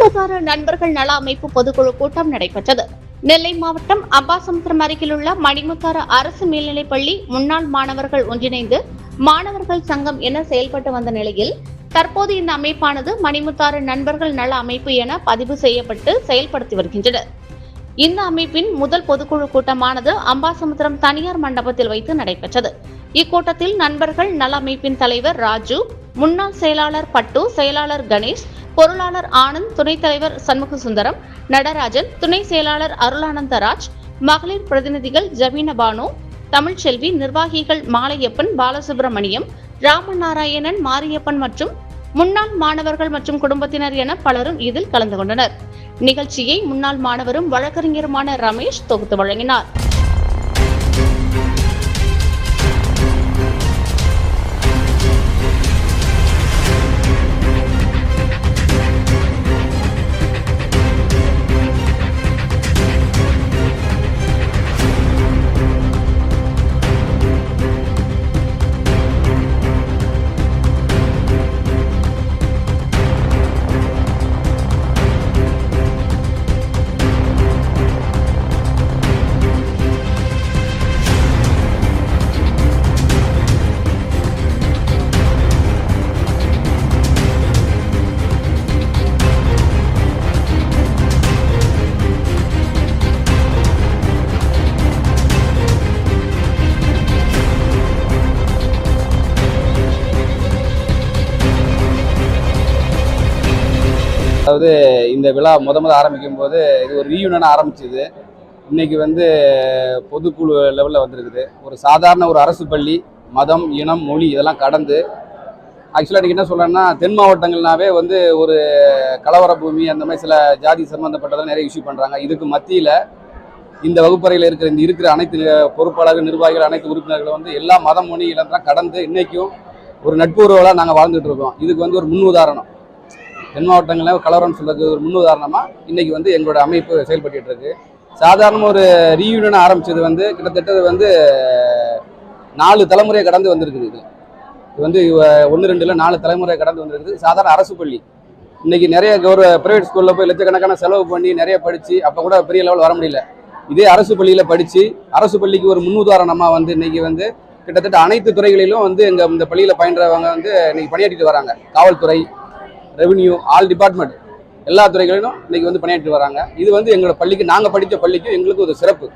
மணிமுத்தாறு நண்பர்கள் நல அமைப்பு பொதுக்குழு கூட்டம் நடைபெற்றது. நெல்லை மாவட்டம் அம்பாசமுத்திரம் அருகில் உள்ள மணிமுத்தாறு அரசு மேல்நிலைப்பள்ளி முன்னாள் மாணவர்கள் ஒன்றிணைந்து மாணவர்கள் சங்கம் என செயல்பட்டு வந்த நிலையில் தற்போது இந்த அமைப்பானது மணிமுத்தாறு நண்பர்கள் நல அமைப்பு என பதிவு செய்யப்பட்டு செயல்படுத்தி வருகின்றனர். இந்த அமைப்பின் முதல் பொதுக்குழு கூட்டமானது அம்பாசமுத்திரம் தனியார் மண்டபத்தில் வைத்து நடைபெற்றது. இக்கூட்டத்தில் நண்பர்கள் நல அமைப்பின் தலைவர் ராஜு, முன்னாள் செயலாளர் பட்டு, செயலாளர் கணேஷ், பொருளாளர் ஆனந்த், துணைத் தலைவர் சண்முகசுந்தரம், நடராஜன், துணை செயலாளர் அருளானந்தராஜ், மகளிர் பிரதிநிதிகள் ஜமீன பானு, தமிழ்ச்செல்வி, நிர்வாகிகள் மாலையப்பன், பாலசுப்ரமணியம், ராமநாராயணன், மாரியப்பன் மற்றும் முன்னாள் மாணவர்கள் மற்றும் குடும்பத்தினர் என பலரும் இதில் கலந்து கொண்டனர். நிகழ்ச்சியை முன்னாள் மாணவரும் வழக்கறிஞருமான ரமேஷ் தொகுத்து வழங்கினார். அதாவது இந்த விழா முதல் ஆரம்பிக்கும் போது இது ஒரு ரீயூனியனாக ஆரம்பிச்சது. இன்னைக்கு பொதுக்குழு லெவலில் வந்திருக்குது. ஒரு சாதாரண ஒரு அரசு பள்ளி மதம், இனம், மொழி இதெல்லாம் கடந்து ஆக்சுவலாக இன்றைக்கி என்ன சொல்கிறேன்னா, தென் மாவட்டங்கள்னாவே ஒரு கலவர பூமி, அந்த மாதிரி சில ஜாதி சம்மந்தப்பட்டதெல்லாம் நிறைய இஷ்யூ பண்ணுறாங்க. இதுக்கு மத்தியில் இந்த வகுப்பறையில் இருக்கிற அனைத்து பொறுப்பாளர்கள், நிர்வாகிகள், அனைத்து உறுப்பினர்களும் எல்லா மதம், மொழி இதெல்லாம் கடந்து இன்றைக்கும் ஒரு நட்புறவுகளாக நாங்கள் வாழ்ந்துட்டு இருக்கோம். இதுக்கு ஒரு முன் உதாரணம். தென் மாவட்டங்களில் கலவரம்னு சொல்றது ஒரு முன் உதாரணமாக இன்னைக்கு எங்களோட அமைப்பு செயல்பட்டு இருக்கு. சாதாரண ஒரு ரீயூனியன் ஆரம்பிச்சது கிட்டத்தட்ட 4 தலைமுறையை கடந்து வந்திருக்குது. இது 1, 2 இல்லை 4 தலைமுறை கடந்து வந்திருக்குது. சாதாரண அரசு பள்ளி இன்னைக்கு நிறைய பிரைவேட் ஸ்கூலில் போய் லட்சக்கணக்கான செலவு பண்ணி நிறைய படித்து அப்போ கூட பெரிய லெவல் வர முடியல. இதே அரசு பள்ளியில் படித்து அரசு பள்ளிக்கு ஒரு முன் உதாரணமாக இன்னைக்கு கிட்டத்தட்ட அனைத்து துறைகளிலும் எங்கள் இந்த பள்ளியில் பயின்றவங்க இன்னைக்கு பணியாற்றிட்டு வராங்க. காவல்துறை, ரெவென்யூ, ஆல் டிபார்ட்மெண்ட் எல்லா துறைகளிலும் இன்னைக்கு பணியாற்றி வராங்க. இது எங்களோட பள்ளிக்கு, நாங்கள் படித்த பள்ளிக்கும் எங்களுக்கு ஒரு சிறப்பு.